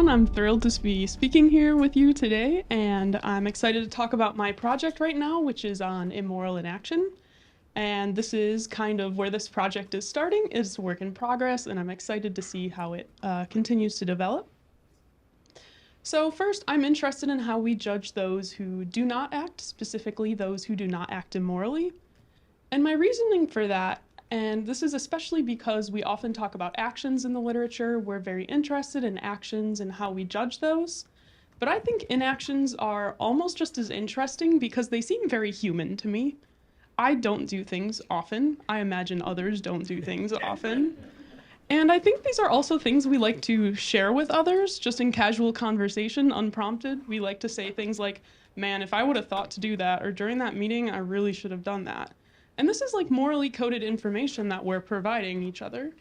I'm thrilled to be speaking here with you today, and I'm excited to talk about my project right now, which is on immoral inaction. And this is kind of where this project is starting. It's a work in progress, and I'm excited to see how it continues to develop. So first, I'm interested in how we judge those who do not act, specifically those who do not act immorally. And my reasoning for that, and this is especially because we often talk about actions in the literature, we're very interested in actions and how we judge those. But I think inactions are almost just as interesting because they seem very human to me. I don't do things often. I imagine others don't do things often. And I think these are also things we like to share with others, just in casual conversation, unprompted. We like to say things like, man, if I would have thought to do that, or during that meeting, I really should have done that. And this is like morally coded information that we're providing each other.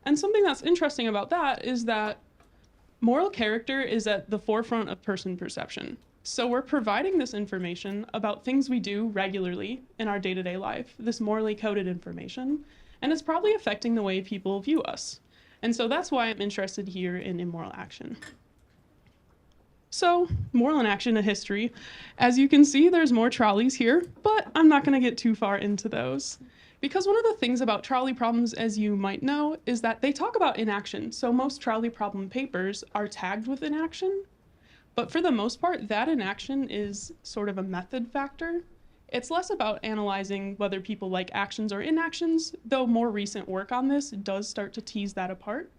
And something that's interesting about that is that moral character is at the forefront of person perception. So we're providing this information about things we do regularly in our day-to-day life, this morally coded information, and it's probably affecting the way people view us. And so that's why I'm interested here in immoral action. So, moral inaction, a history. As you can see, there's more trolleys here, but I'm not going to get too far into those. Because one of the things about trolley problems, as you might know, is that they talk about inaction. So most trolley problem papers are tagged with inaction. But for the most part, that inaction is sort of a method factor. It's less about analyzing whether people like actions or inactions, though more recent work on this does start to tease that apart.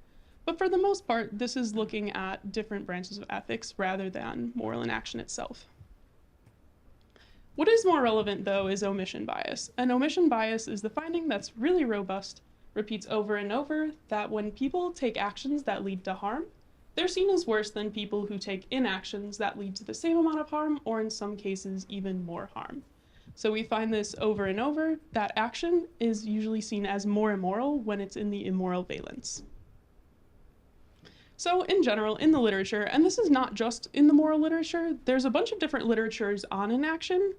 But for the most part, this is looking at different branches of ethics rather than moral inaction itself. What is more relevant, though, is omission bias. And omission bias is the finding that's really robust, repeats over and over, that when people take actions that lead to harm, they're seen as worse than people who take inactions that lead to the same amount of harm, or in some cases, even more harm. So we find this over and over, that action is usually seen as more immoral when it's in the immoral valence. So in general, in the literature, and this is not just in the moral literature, there's a bunch of different literatures on inaction,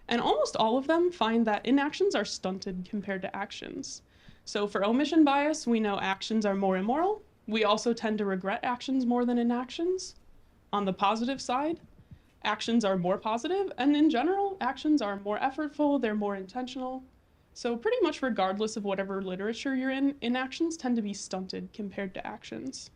and almost all of them find that inactions are stunted compared to actions. So for omission bias, we know actions are more immoral. We also tend to regret actions more than inactions. On the positive side, actions are more positive, and in general, actions are more effortful, they're more intentional. So pretty much regardless of whatever literature you're in, inactions tend to be stunted compared to actions.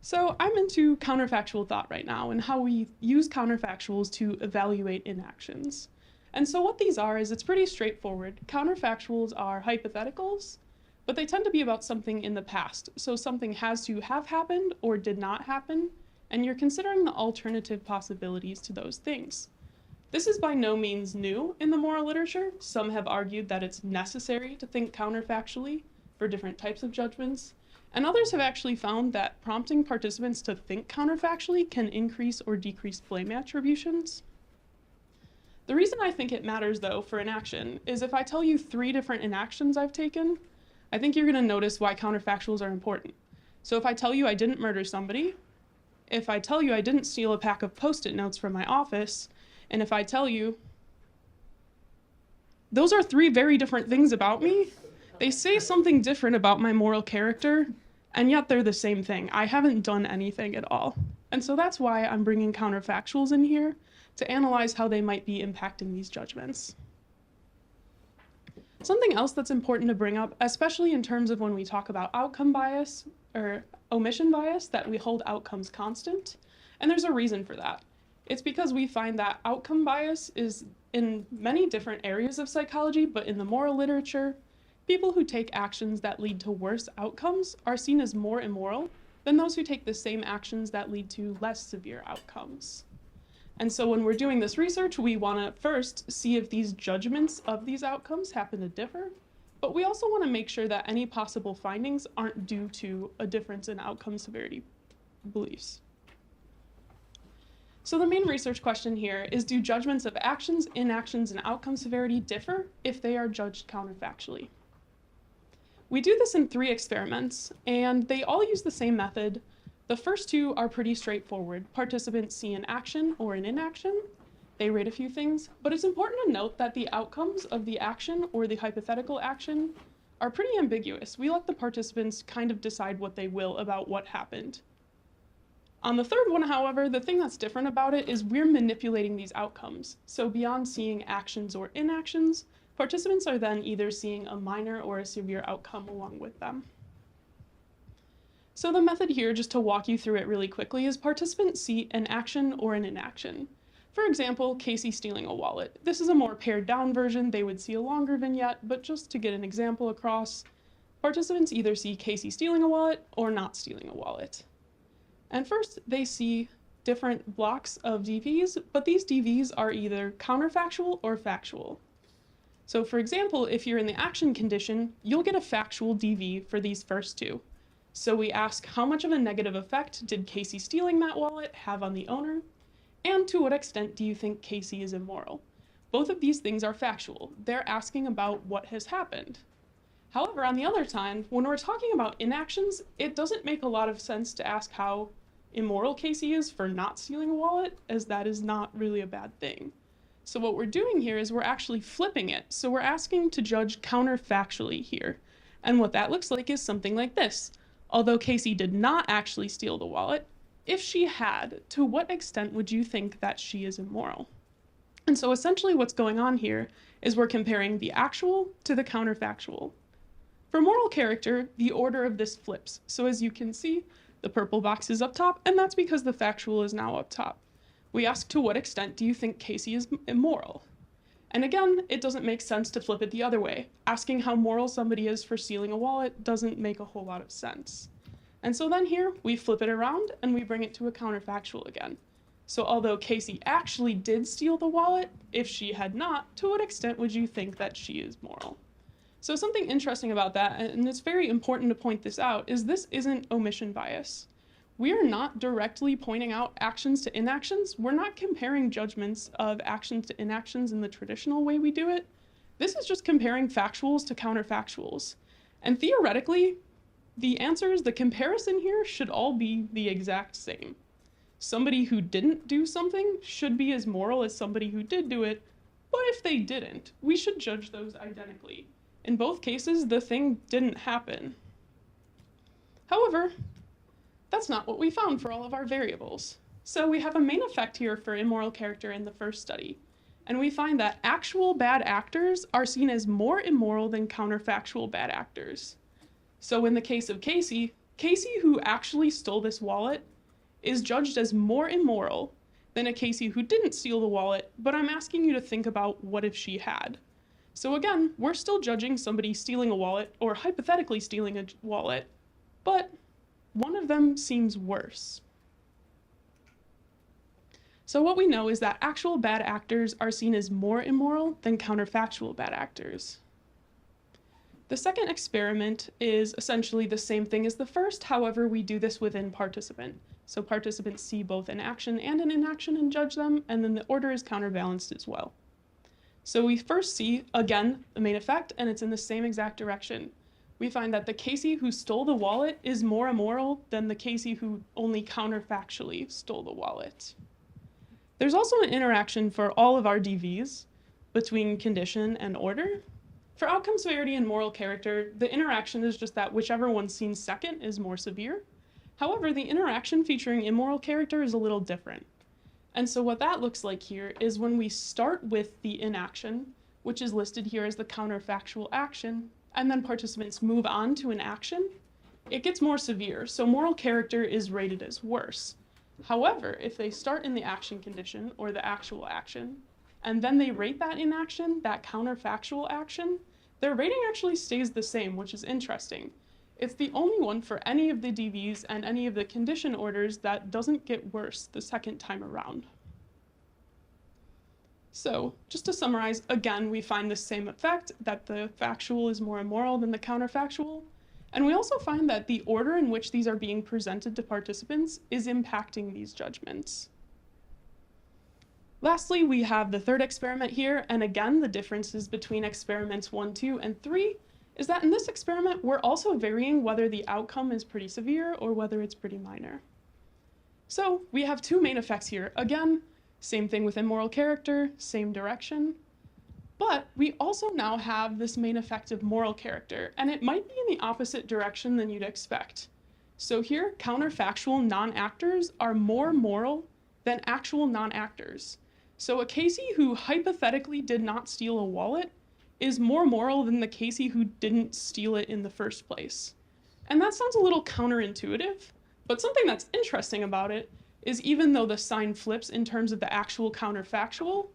So I'm into counterfactual thought right now and how we use counterfactuals to evaluate inactions. And so what these are is it's pretty straightforward. Counterfactuals are hypotheticals, but they tend to be about something in the past. So something has to have happened or did not happen, and you're considering the alternative possibilities to those things. This is by no means new in the moral literature. Some have argued that it's necessary to think counterfactually for different types of judgments. And others have actually found that prompting participants to think counterfactually can increase or decrease blame attributions. The reason I think it matters, though, for inaction is if I tell you 3 different inactions I've taken, I think you're going to notice why counterfactuals are important. So if I tell you I didn't murder somebody, if I tell you I didn't steal a pack of Post-it notes from my office, and if I tell you, those are 3 very different things about me. They say something different about my moral character, and yet they're the same thing. I haven't done anything at all. And so that's why I'm bringing counterfactuals in here to analyze how they might be impacting these judgments. Something else that's important to bring up, especially in terms of when we talk about outcome bias or omission bias, that we hold outcomes constant. And there's a reason for that. It's because we find that outcome bias is in many different areas of psychology, but in the moral literature, people who take actions that lead to worse outcomes are seen as more immoral than those who take the same actions that lead to less severe outcomes. And so when we're doing this research, we want to first see if these judgments of these outcomes happen to differ, but we also want to make sure that any possible findings aren't due to a difference in outcome severity beliefs. So the main research question here is, do judgments of actions, inactions, and outcome severity differ if they are judged counterfactually? We do this in 3 experiments, and they all use the same method. The first 2 are pretty straightforward. Participants see an action or an inaction. They rate a few things, but it's important to note that the outcomes of the action or the hypothetical action are pretty ambiguous. We let the participants kind of decide what they will about what happened. On the third one, however, the thing that's different about it is we're manipulating these outcomes. So beyond seeing actions or inactions, participants are then either seeing a minor or a severe outcome along with them. So the method here, just to walk you through it really quickly, is participants see an action or an inaction. For example, Casey stealing a wallet. This is a more pared down version. They would see a longer vignette, but just to get an example across, participants either see Casey stealing a wallet or not stealing a wallet. And first, they see different blocks of DVs, but these DVs are either counterfactual or factual. So for example, if you're in the action condition, you'll get a factual DV for these first two. So we ask, how much of a negative effect did Casey stealing that wallet have on the owner? And to what extent do you think Casey is immoral? Both of these things are factual. They're asking about what has happened. However, on the other hand, when we're talking about inactions, it doesn't make a lot of sense to ask how immoral Casey is for not stealing a wallet, as that is not really a bad thing. So what we're doing here is we're actually flipping it. So we're asking to judge counterfactually here. And what that looks like is something like this. Although Casey did not actually steal the wallet, if she had, to what extent would you think that she is immoral? And so essentially what's going on here is we're comparing the actual to the counterfactual. For moral character, the order of this flips. So as you can see, the purple box is up top, and that's because the factual is now up top. We ask, to what extent do you think Casey is immoral? And again, it doesn't make sense to flip it the other way. Asking how moral somebody is for stealing a wallet doesn't make a whole lot of sense. And so then here, we flip it around and we bring it to a counterfactual again. So although Casey actually did steal the wallet, if she had not, to what extent would you think that she is moral? So something interesting about that, and it's very important to point this out, is this isn't omission bias. We are not directly pointing out actions to inactions. We're not comparing judgments of actions to inactions in the traditional way we do it. This is just comparing factuals to counterfactuals. And theoretically, the answers, the comparison here should all be the exact same. Somebody who didn't do something should be as moral as somebody who did do it, but if they didn't, we should judge those identically. In both cases, the thing didn't happen. However, that's not what we found for all of our variables. So we have a main effect here for immoral character in the first study, and we find that actual bad actors are seen as more immoral than counterfactual bad actors. So in the case of Casey, Casey who actually stole this wallet is judged as more immoral than a Casey who didn't steal the wallet, but I'm asking you to think about what if she had. So again, we're still judging somebody stealing a wallet, or hypothetically stealing a wallet, but one of them seems worse. So what we know is that actual bad actors are seen as more immoral than counterfactual bad actors. The second experiment is essentially the same thing as the first, however, we do this within participant. So participants see both an action and an inaction and judge them, and then the order is counterbalanced as well. So we first see, again, the main effect, and it's in the same exact direction. We find that the Casey who stole the wallet is more immoral than the Casey who only counterfactually stole the wallet. There's also an interaction for all of our DVs between condition and order. For outcome severity and moral character, the interaction is just that whichever one's seen second is more severe. However, the interaction featuring immoral character is a little different. And so what that looks like here is when we start with the inaction, which is listed here as the counterfactual action, and then participants move on to an action, it gets more severe, so moral character is rated as worse. However, if they start in the action condition, or the actual action, and then they rate that inaction, that counterfactual action, their rating actually stays the same, which is interesting. It's the only one for any of the DVs and any of the condition orders that doesn't get worse the second time around. So, just to summarize, again, we find the same effect, that the factual is more immoral than the counterfactual, and we also find that the order in which these are being presented to participants is impacting these judgments. Lastly, we have the third experiment here, and again, the differences between experiments 1, 2, and 3 is that in this experiment, we're also varying whether the outcome is pretty severe or whether it's pretty minor. So we have two main effects here. Again, same thing with immoral character, same direction. But we also now have this main effect of moral character, and it might be in the opposite direction than you'd expect. So here, counterfactual non-actors are more moral than actual non-actors. So a Casey who hypothetically did not steal a wallet is more moral than the Casey who didn't steal it in the first place. And that sounds a little counterintuitive, but something that's interesting about it is even though the sign flips in terms of the actual counterfactual,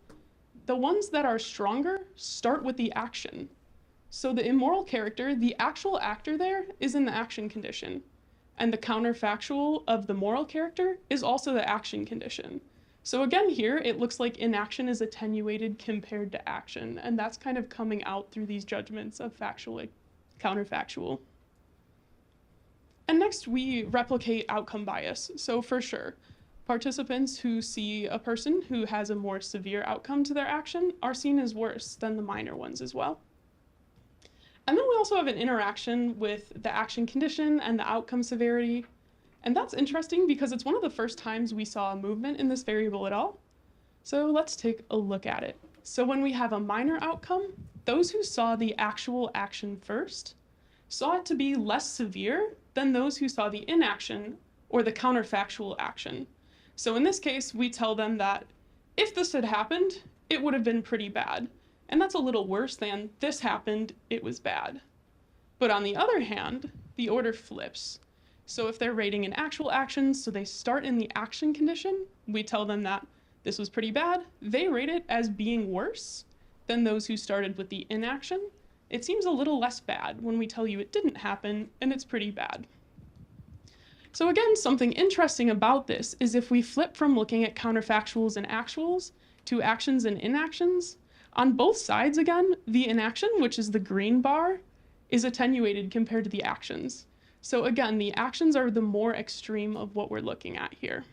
the ones that are stronger start with the action. So the immoral character, the actual actor there, is in the action condition. And the counterfactual of the moral character is also the action condition. So again here, it looks like inaction is attenuated compared to action, and that's kind of coming out through these judgments of factual, counterfactual. And next, we replicate outcome bias. So for sure, participants who see a person who has a more severe outcome to their action are seen as worse than the minor ones as well. And then we also have an interaction with the action condition and the outcome severity. And that's interesting because it's one of the first times we saw a movement in this variable at all. So let's take a look at it. So when we have a minor outcome, those who saw the actual action first saw it to be less severe than those who saw the inaction or the counterfactual action. So in this case, we tell them that if this had happened, it would have been pretty bad. And that's a little worse than this happened, it was bad. But on the other hand, the order flips. So if they're rating an actual action, so they start in the action condition, we tell them that this was pretty bad. They rate it as being worse than those who started with the inaction. It seems a little less bad when we tell you it didn't happen and it's pretty bad. So again, something interesting about this is if we flip from looking at counterfactuals and actuals to actions and inactions, on both sides again, the inaction, which is the green bar, is attenuated compared to the actions. So again, the actions are the more extreme of what we're looking at here.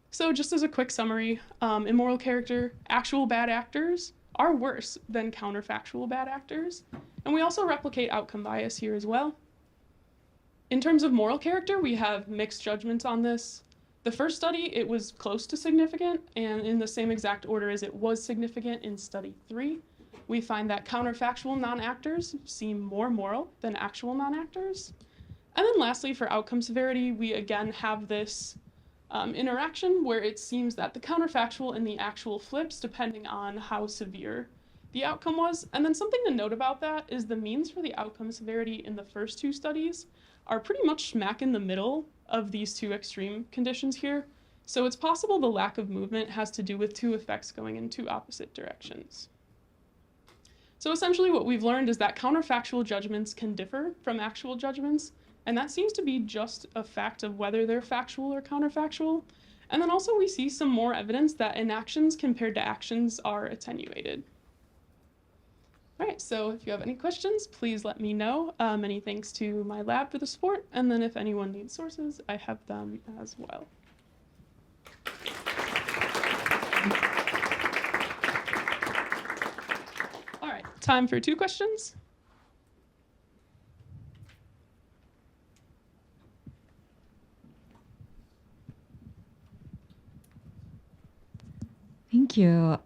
So just as a quick summary, immoral character, actual bad actors are worse than counterfactual bad actors. And we also replicate outcome bias here as well. In terms of moral character, we have mixed judgments on this. The first study, it was close to significant, and in the same exact order as it was significant in study 3. We find that counterfactual non-actors seem more moral than actual non-actors. And then lastly, for outcome severity, we again have this interaction where it seems that the counterfactual and the actual flips depending on how severe the outcome was. And then something to note about that is the means for the outcome severity in the first 2 studies are pretty much smack in the middle of these 2 extreme conditions here. So it's possible the lack of movement has to do with 2 effects going in 2 opposite directions. So essentially what we've learned is that counterfactual judgments can differ from actual judgments, and that seems to be just a fact of whether they're factual or counterfactual. And then also we see some more evidence that inactions compared to actions are attenuated. All right, so if you have any questions, please let me know. Many thanks to my lab for the support, and then if anyone needs sources, I have them as well. All right, time for 2 questions. Thank you.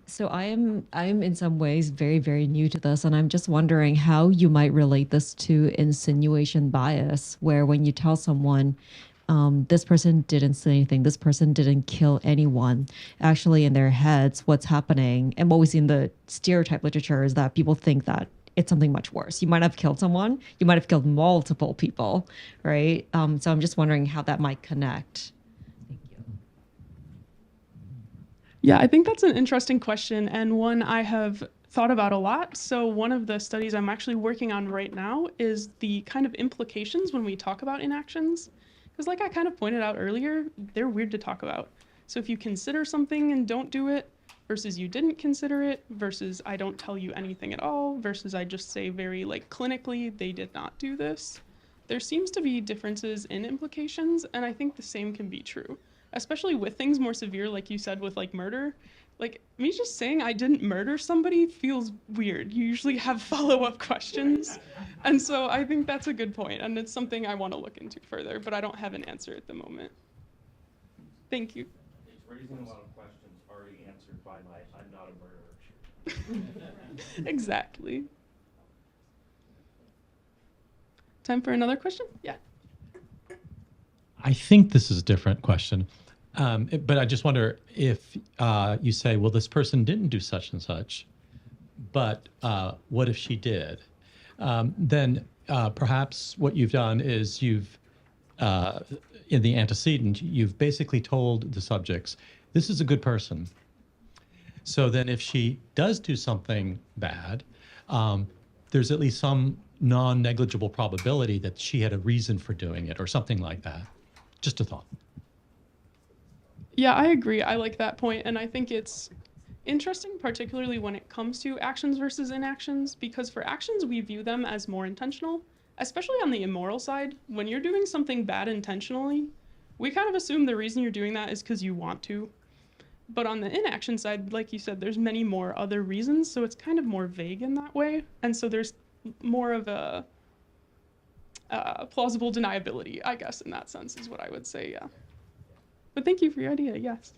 So I am in some ways very, very new to this, and I'm just wondering how you might relate this to insinuation bias, where when you tell someone, this person didn't say anything, this person didn't kill anyone, actually in their heads, what's happening, and what we see in the stereotype literature is that people think that it's something much worse. You might have killed someone, you might have killed multiple people, right? So I'm just wondering how that might connect. Yeah, I think that's an interesting question and one I have thought about a lot. So one of the studies I'm actually working on right now is the kind of implications when we talk about inactions. Because like I kind of pointed out earlier, they're weird to talk about. So if you consider something and don't do it, versus you didn't consider it, versus I don't tell you anything at all, versus I just say very like clinically they did not do this, there seems to be differences in implications, and I think the same can be true. Especially with things more severe, like you said, with like murder. Like me just saying I didn't murder somebody feels weird. You usually have follow-up questions. And so I think that's a good point, and it's something I want to look into further, but I don't have an answer at the moment. Thank you. It's raising a lot of questions already answered by my I'm not a murderer Exactly. Time for another question? Yeah. I think this is a different question, but I just wonder if you say, well, this person didn't do such and such, but what if she did? Then perhaps what you've done is you've, in the antecedent, you've basically told the subjects, this is a good person. So then if she does do something bad, there's at least some non-negligible probability that she had a reason for doing it or something like that. Just a thought. Yeah, I agree. I like that point, and I think it's interesting, particularly when it comes to actions versus inactions, because for actions, we view them as more intentional, especially on the immoral side. When you're doing something bad intentionally, we kind of assume the reason you're doing that is because you want to. But on the inaction side, like you said, there's many more other reasons, so it's kind of more vague in that way. And so there's more of a plausible deniability, I guess, in that sense, is what I would say, yeah. But thank you for your idea, yes.